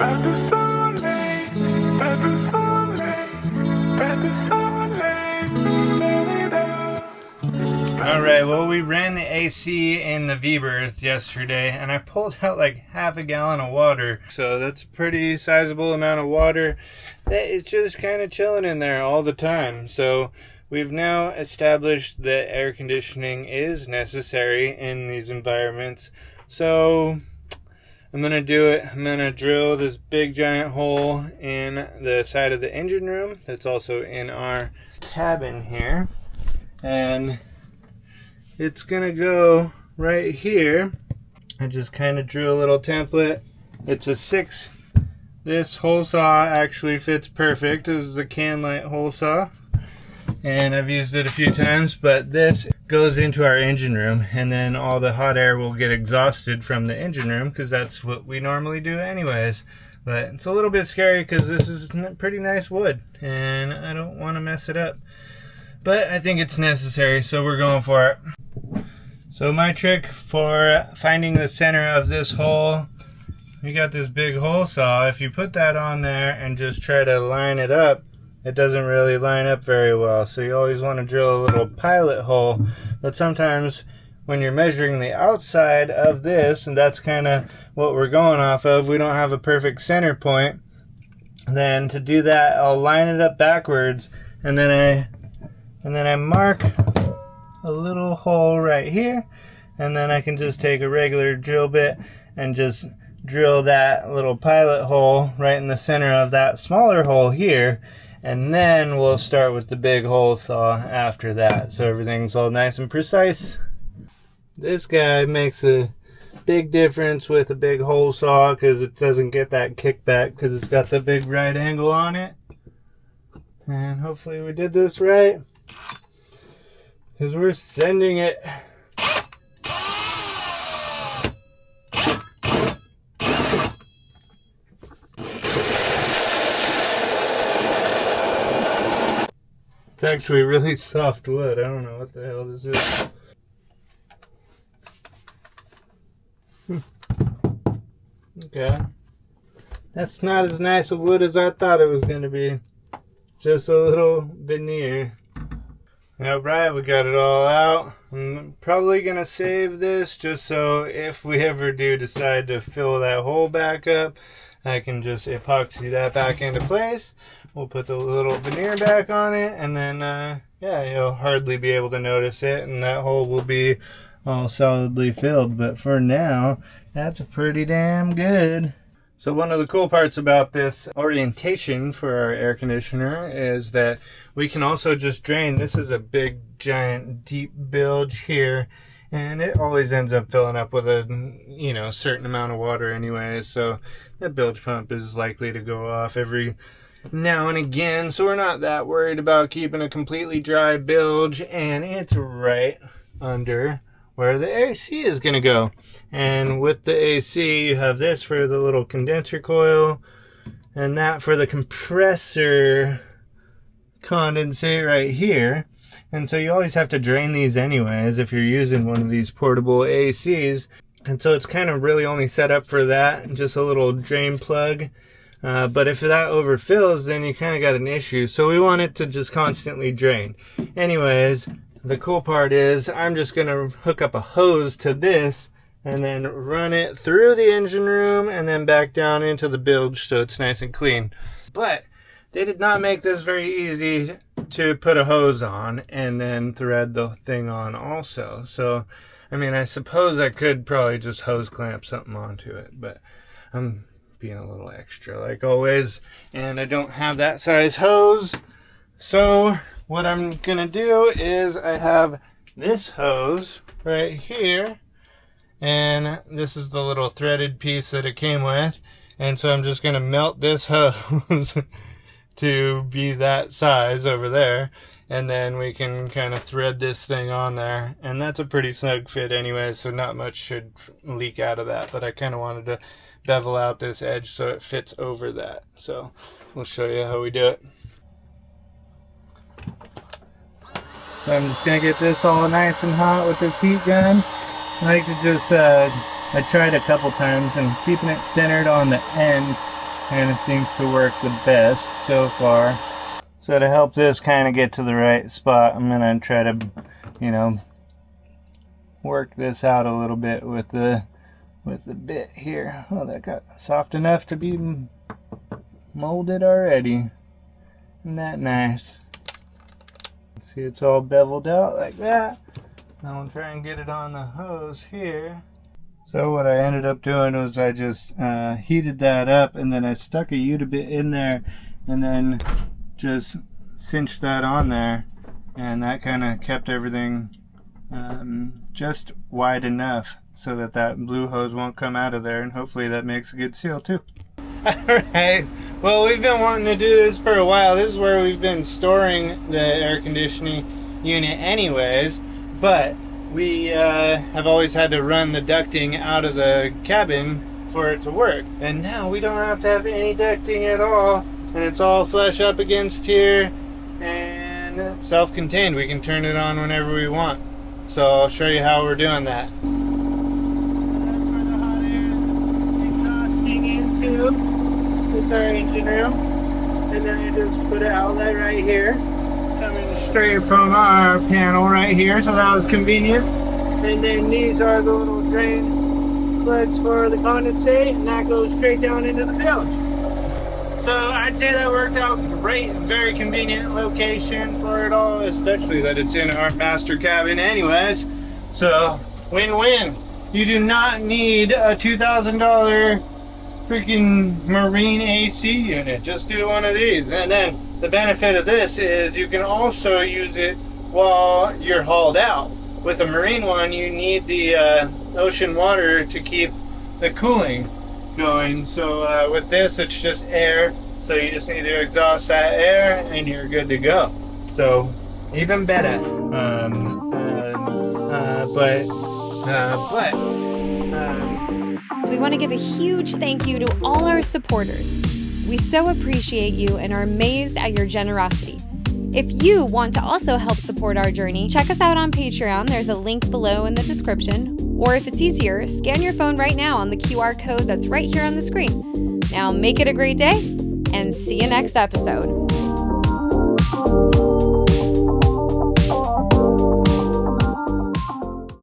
Pas de soleil, pas de soleil, pas de soleil. Alright, well, we ran the AC in the V-berth yesterday, and I pulled out like half a gallon of water. So that's a pretty sizable amount of water that is just kind of chilling in there all the time. So we've now established that air conditioning is necessary in these environments. So I'm going to do it. I'm going to drill this big giant hole in the side of the engine room that's also in our cabin here. And it's gonna go right here. I just kind of drew a little template. It's a 6. This hole saw actually fits perfect. This is a can light hole saw, and I've used it a few times, but this goes into our engine room, and then all the hot air will get exhausted from the engine room because that's what we normally do anyways. But it's a little bit scary because this is pretty nice wood and I don't want to mess it up. But I think it's necessary, so we're going for it. So my trick for finding the center of this hole, we got this big hole saw. If you put that on there and just try to line it up, it doesn't really line up very well. So you always want to drill a little pilot hole. But sometimes when you're measuring the outside of this, and that's kind of what we're going off of, we don't have a perfect center point. Then to do that, I'll line it up backwards, and then I mark a little hole right here, and then I can just take a regular drill bit and just drill that little pilot hole right in the center of that smaller hole here, and then we'll start with the big hole saw after that, so everything's all nice and precise. This guy makes a big difference with a big hole saw because it doesn't get that kickback because it's got the big right angle on it. And hopefully we did this right, because we're sending it. It's actually really soft wood. I don't know what the hell this is. Okay. That's not as nice a wood as I thought it was going to be. Just a little veneer. Alright, we got it all out. I'm probably going to save this just so if we ever do decide to fill that hole back up, I can just epoxy that back into place. We'll put the little veneer back on it, and then, yeah, you'll hardly be able to notice it, and that hole will be all solidly filled. But for now, that's pretty damn good. So one of the cool parts about this orientation for our air conditioner is that we can also just drain. This is a big, giant, deep bilge here, and it always ends up filling up with a, certain amount of water anyway. So that bilge pump is likely to go off every now and again. So we're not that worried about keeping a completely dry bilge, and it's right under where the AC is going to go. And with the AC, you have this for the little condenser coil, and that for the compressor condensate right here. And so you always have to drain these anyways if you're using one of these portable ACs. And so it's kind of really only set up for that, just a little drain plug. But if that overfills, then you kind of got an issue. So we want it to just constantly drain. Anyways, the cool part is I'm just going to hook up a hose to this and then run it through the engine room and then back down into the bilge so it's nice and clean. But they did not make this very easy to put a hose on and then thread the thing on also. So, I mean, I suppose I could probably just hose clamp something onto it, but I'm being a little extra like always, and I don't have that size hose. So what I'm gonna do is I have this hose right here, and this is the little threaded piece that it came with, and so I'm just gonna melt this hose to be that size over there, and then we can kind of thread this thing on there, and that's a pretty snug fit anyway, so not much should leak out of that. But I kind of wanted to bevel out this edge so it fits over that, so we'll show you how we do it. So I'm just gonna get this all nice and hot with this heat gun. I like to just I tried a couple times, and keeping it centered on the end and it seems to work the best so far. So to help this kind of get to the right spot, I'm gonna try to, you know, work this out a little bit with the bit here. Oh, that got soft enough to be molded already. Isn't that nice? See, it's all beveled out like that. Now I'll try and get it on the hose here. So what I ended up doing was I just heated that up, and then I stuck a U-bit in there and then just cinched that on there, and that kind of kept everything just wide enough so that that blue hose won't come out of there, and hopefully that makes a good seal too. Alright, well, we've been wanting to do this for a while. This is where we've been storing the air conditioning unit anyways, but we have always had to run the ducting out of the cabin for it to work. And now we don't have to have any ducting at all, and it's all flush up against here and self-contained. We can turn it on whenever we want. So I'll show you how we're doing that. That's where the hot air is exhausting into. It's our engine room. And then I just put an outlet right here, coming straight from our panel right here, so that was convenient. And then these are the little drain plugs for the condensate, and that goes straight down into the bilge. So I'd say that worked out great. Very convenient location for it all, especially that it's in our master cabin anyways. So win-win. You do not need a $2,000 freaking marine AC unit. Just do one of these. And then the benefit of this is you can also use it while you're hauled out. With a marine one, you need the ocean water to keep the cooling going. So with this, it's just air, so you just need to exhaust that air and you're good to go. So even better. We want to give a huge thank you to all our supporters. We so appreciate you and are amazed at your generosity. If you want to also help support our journey, check us out on Patreon. There's a link below in the description. Or if it's easier, scan your phone right now on the QR code that's right here on the screen. Now make it a great day, and see you next episode.